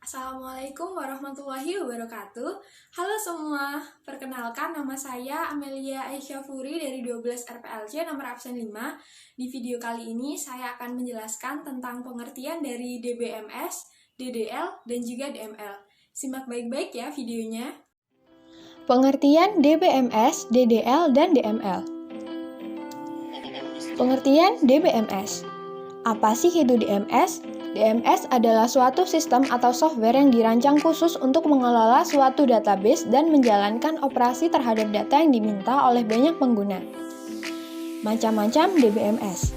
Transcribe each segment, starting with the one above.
Assalamualaikum warahmatullahi wabarakatuh. Halo semua, perkenalkan nama saya Amelia Aisyafuri dari 12 RPLC nomor absen 5. Di video kali ini saya akan menjelaskan tentang pengertian dari DBMS, DDL, dan juga DML. Simak baik-baik ya videonya. Pengertian DBMS, DDL, dan DML. Pengertian DBMS. Apa sih itu DMS? DMS adalah suatu sistem atau software yang dirancang khusus untuk mengelola suatu database dan menjalankan operasi terhadap data yang diminta oleh banyak pengguna. Macam-macam DBMS.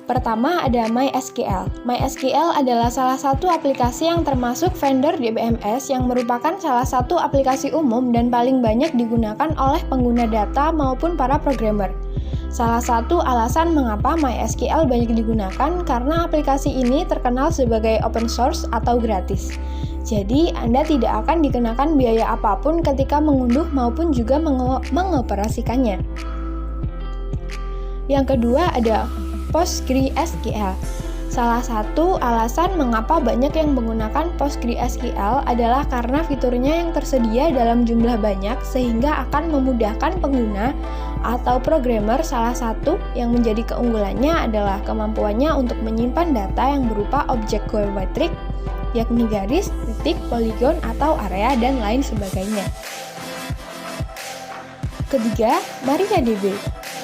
Pertama ada MySQL. MySQL adalah salah satu aplikasi yang termasuk vendor DBMS yang merupakan salah satu aplikasi umum dan paling banyak digunakan oleh pengguna data maupun para programmer. Salah satu alasan mengapa MySQL banyak digunakan karena aplikasi ini terkenal sebagai open source atau gratis. Jadi, Anda tidak akan dikenakan biaya apapun ketika mengunduh maupun juga mengoperasikannya. Yang kedua ada PostgreSQL. Salah satu alasan mengapa banyak yang menggunakan PostgreSQL adalah karena fiturnya yang tersedia dalam jumlah banyak sehingga akan memudahkan pengguna atau programmer. Salah satu yang menjadi keunggulannya adalah kemampuannya untuk menyimpan data yang berupa objek geometrik, yakni garis, titik, poligon, atau area, dan lain sebagainya. Ketiga, MariaDB.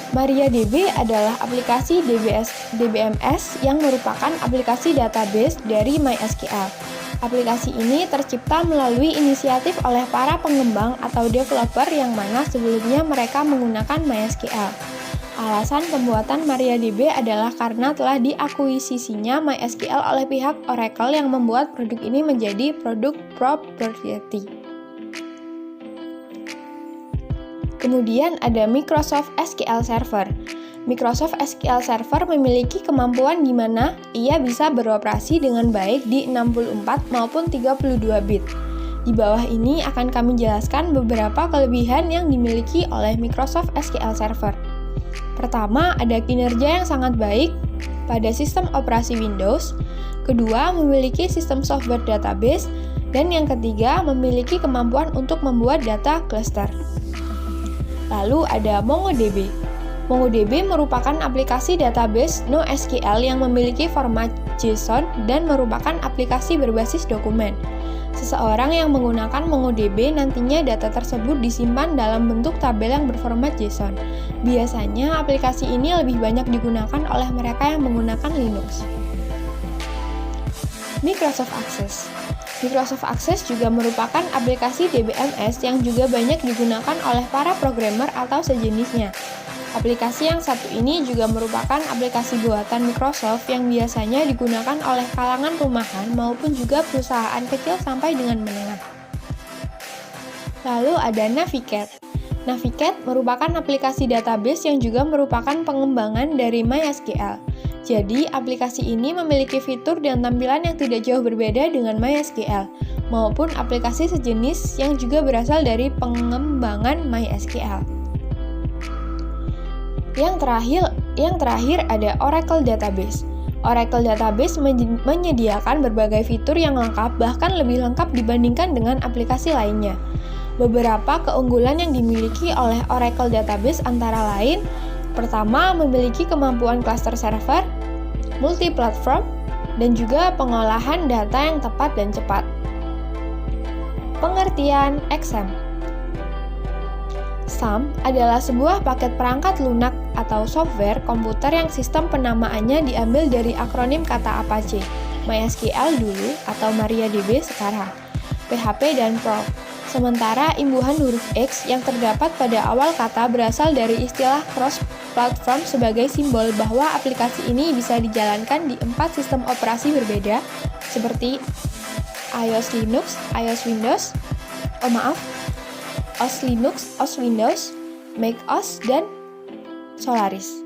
MariaDB adalah aplikasi DBMS yang merupakan aplikasi database dari MySQL. Aplikasi ini tercipta melalui inisiatif oleh para pengembang atau developer yang mana sebelumnya mereka menggunakan MySQL. Alasan pembuatan MariaDB adalah karena telah diakuisisinya MySQL oleh pihak Oracle yang membuat produk ini menjadi produk proprietary. Kemudian ada Microsoft SQL Server. Microsoft SQL Server memiliki kemampuan di mana ia bisa beroperasi dengan baik di 64 maupun 32 bit. Di bawah ini akan kami jelaskan beberapa kelebihan yang dimiliki oleh Microsoft SQL Server. Pertama, ada kinerja yang sangat baik pada sistem operasi Windows. Kedua, memiliki sistem software database. Dan yang ketiga, memiliki kemampuan untuk membuat data cluster. Lalu ada MongoDB. MongoDB merupakan aplikasi database NoSQL yang memiliki format JSON dan merupakan aplikasi berbasis dokumen. Seseorang yang menggunakan MongoDB nantinya data tersebut disimpan dalam bentuk tabel yang berformat JSON. Biasanya aplikasi ini lebih banyak digunakan oleh mereka yang menggunakan Linux. Microsoft Access. Microsoft Access juga merupakan aplikasi DBMS yang juga banyak digunakan oleh para programmer atau sejenisnya. Aplikasi yang satu ini juga merupakan aplikasi buatan Microsoft yang biasanya digunakan oleh kalangan rumahan maupun juga perusahaan kecil sampai dengan menengah. Lalu ada Navigate. Navigate merupakan aplikasi database yang juga merupakan pengembangan dari MySQL. Jadi, aplikasi ini memiliki fitur dan tampilan yang tidak jauh berbeda dengan MySQL, maupun aplikasi sejenis yang juga berasal dari pengembangan MySQL. Yang terakhir ada Oracle Database. Oracle Database menyediakan berbagai fitur yang lengkap, bahkan lebih lengkap dibandingkan dengan aplikasi lainnya. Beberapa keunggulan yang dimiliki oleh Oracle Database antara lain, pertama, memiliki kemampuan cluster server, multi-platform, dan juga pengolahan data yang tepat dan cepat. Pengertian XAMPP. XAMPP adalah sebuah paket perangkat lunak atau software komputer yang sistem penamaannya diambil dari akronim kata Apache, MySQL dulu atau MariaDB sekarang, PHP dan Perl. Sementara imbuhan huruf X yang terdapat pada awal kata berasal dari istilah cross-platform sebagai simbol bahwa aplikasi ini bisa dijalankan di 4 sistem operasi berbeda seperti iOS Linux, iOS Windows, OS Linux, OS Windows, Mac OS, dan Solaris.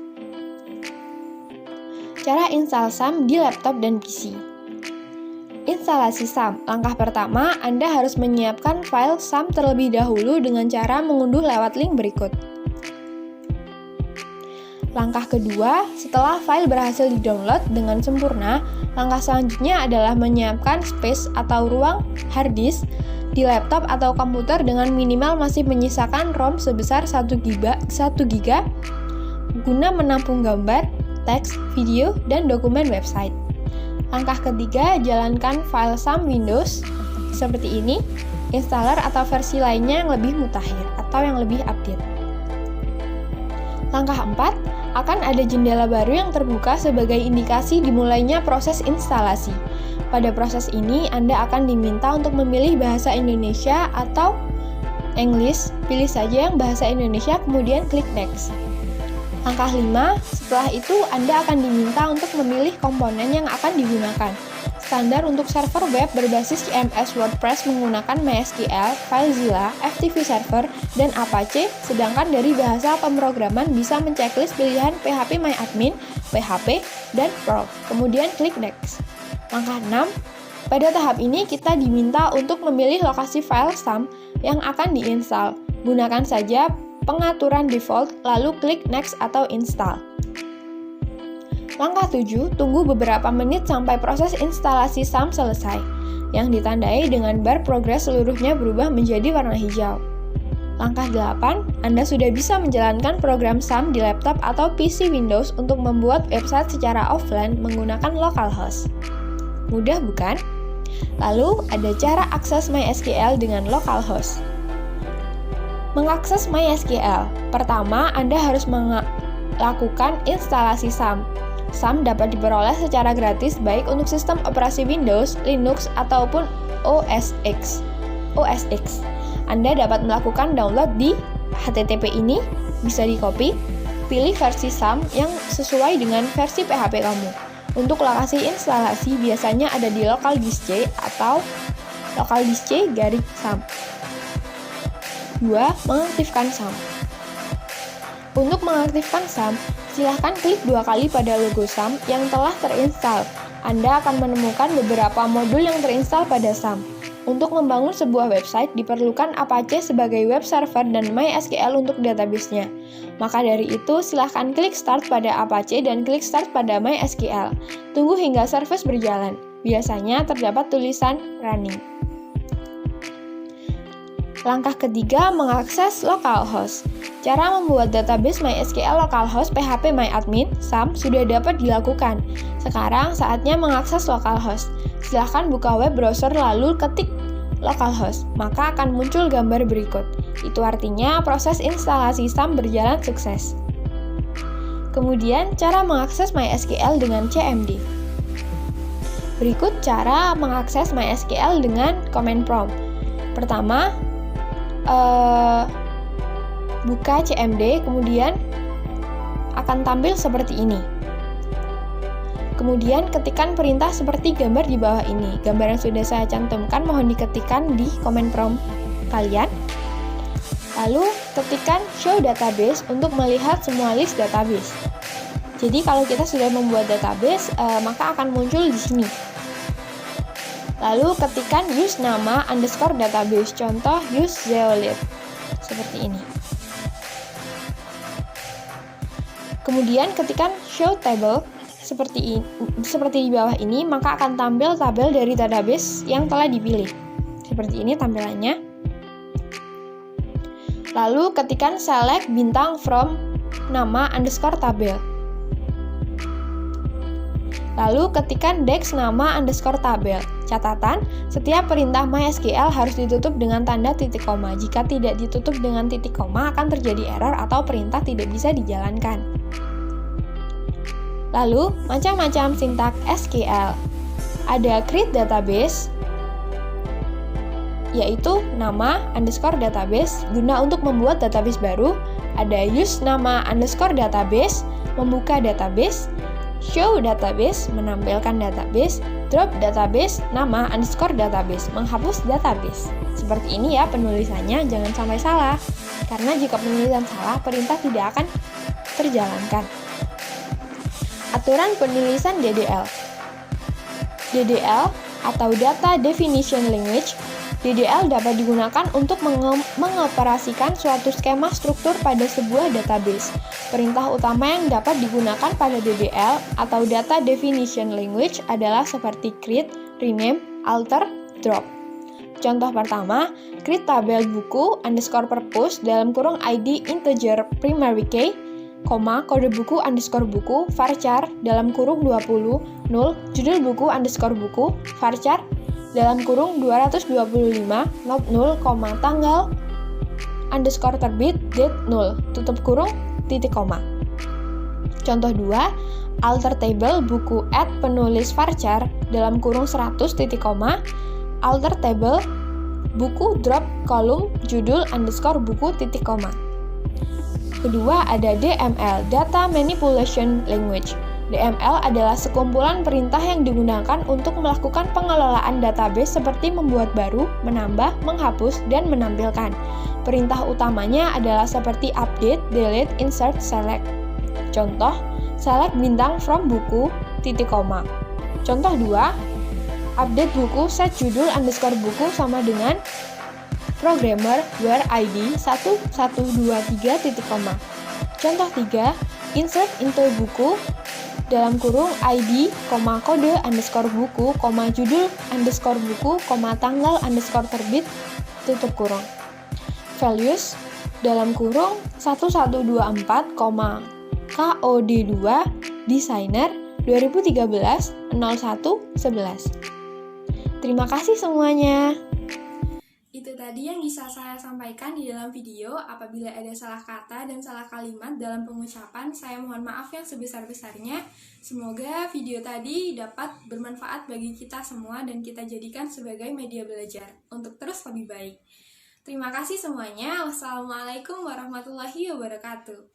Cara install XAMPP di laptop dan PC. Instalasi XAMPP. Langkah pertama, Anda harus menyiapkan file XAMPP terlebih dahulu dengan cara mengunduh lewat link berikut. Langkah kedua, setelah file berhasil di-download dengan sempurna, Langkah selanjutnya adalah menyiapkan space atau ruang hard disk di laptop atau komputer dengan minimal masih menyisakan ROM sebesar 1 GB guna menampung gambar, teks, video, dan dokumen website. Langkah ketiga, jalankan file SAM Windows seperti ini, installer atau versi lainnya yang lebih mutakhir atau yang lebih update. Langkah 4, akan ada jendela baru yang terbuka sebagai indikasi dimulainya proses instalasi. Pada proses ini, Anda akan diminta untuk memilih bahasa Indonesia atau English. Pilih saja yang bahasa Indonesia, kemudian klik Next. Langkah 5, setelah itu Anda akan diminta untuk memilih komponen yang akan digunakan. Standar untuk server web berbasis CMS WordPress menggunakan MySQL, FileZilla, FTP Server, dan Apache, sedangkan dari bahasa pemrograman bisa menceklis pilihan PHPMyAdmin, PHP, dan Perl. Kemudian klik Next. Langkah 6, pada tahap ini kita diminta untuk memilih lokasi file SAM yang akan diinstal. Gunakan saja pengaturan default, lalu klik Next atau Install. Langkah 7, tunggu beberapa menit sampai proses instalasi SAM selesai, yang ditandai dengan bar progres seluruhnya berubah menjadi warna hijau. Langkah 8, Anda sudah bisa menjalankan program SAM di laptop atau PC Windows untuk membuat website secara offline menggunakan localhost. Mudah bukan? Lalu, ada cara akses MySQL dengan localhost. Mengakses MySQL, pertama Anda harus melakukan instalasi SAM. SAM dapat diperoleh secara gratis baik untuk sistem operasi Windows, Linux, ataupun OS X. Anda dapat melakukan download di HTTP ini, bisa di-copy, pilih versi SAM yang sesuai dengan versi PHP kamu. Untuk lokasi instalasi biasanya ada di local disk C atau local disk C/SAM. 2. Mengaktifkan SAM. Untuk mengaktifkan SAM, silahkan klik 2 kali pada logo SAM yang telah terinstall. Anda akan menemukan beberapa modul yang terinstall pada SAM. Untuk membangun sebuah website, diperlukan Apache sebagai web server dan MySQL untuk database-nya. Maka dari itu, silahkan klik Start pada Apache dan klik Start pada MySQL. Tunggu hingga service berjalan. Biasanya terdapat tulisan Running. Langkah ketiga, mengakses localhost. Cara membuat database MySQL localhost PHPMyAdmin SAM sudah dapat dilakukan. Sekarang saatnya mengakses localhost. Silahkan buka web browser lalu ketik localhost, maka akan muncul gambar berikut. Itu artinya proses instalasi SAM berjalan sukses. Kemudian, cara mengakses MySQL dengan CMD. Berikut cara mengakses MySQL dengan command prompt. Pertama, buka CMD, kemudian akan tampil seperti ini. Kemudian ketikkan perintah seperti gambar di bawah ini. Gambar yang sudah saya cantumkan mohon diketikkan di command prompt kalian. Lalu ketikkan show database untuk melihat semua list database. Jadi kalau kita sudah membuat database, maka akan muncul di sini. Lalu ketikkan use nama underscore database, contoh use zeolite, seperti ini. Kemudian ketikkan show table, seperti di bawah ini, maka akan tampil tabel dari database yang telah dipilih. Seperti ini tampilannya. Lalu ketikkan select bintang from nama underscore tabel. Lalu ketikkan dex nama underscore tabel. Catatan, setiap perintah MySQL harus ditutup dengan tanda titik koma. Jika tidak ditutup dengan titik koma, akan terjadi error atau perintah tidak bisa dijalankan. Lalu, macam-macam sintak SQL. Ada create database, yaitu nama underscore database guna untuk membuat database baru. Ada use nama underscore database, membuka database. Show database, menampilkan database. Drop database, nama underscore database, menghapus database. Seperti ini ya penulisannya, jangan sampai salah. Karena jika penulisan salah, perintah tidak akan terjalankan. Aturan penulisan DDL. DDL atau Data Definition Language DDL dapat digunakan untuk mengoperasikan suatu skema struktur pada sebuah database. Perintah utama yang dapat digunakan pada DDL atau Data Definition Language adalah seperti create, rename, alter, drop. Contoh pertama, create tabel buku underscore purpose dalam kurung ID integer primary key, kode buku underscore buku varchar dalam kurung 20, 0, judul buku underscore buku varchar dalam kurung 225, not 0, tanggal underscore terbit, date 0, tutup kurung, titik koma. Contoh 2, alter table buku penulis varchar dalam kurung 100, titik koma, alter table buku drop kolom judul underscore buku, titik koma. Kedua ada DML, Data Manipulation Language. DML adalah sekumpulan perintah yang digunakan untuk melakukan pengelolaan database seperti membuat baru, menambah, menghapus, dan menampilkan. Perintah utamanya adalah seperti update, delete, insert, select. Contoh, select bintang from buku, titik koma. Contoh 2, update buku set judul underscore buku sama dengan programmer where ID 1123, titik koma. Contoh 3, insert into buku dalam kurung ID, kode underscore buku, judul underscore buku, tanggal underscore terbit, tutup kurung. Values dalam kurung 1124, KOD2 designer 2013 01 11. Terima kasih semuanya. Itu tadi yang bisa saya sampaikan di dalam video. Apabila ada salah kata dan salah kalimat dalam pengucapan, saya mohon maaf yang sebesar-besarnya. Semoga video tadi dapat bermanfaat bagi kita semua dan kita jadikan sebagai media belajar untuk terus lebih baik. Terima kasih semuanya. Wassalamualaikum warahmatullahi wabarakatuh.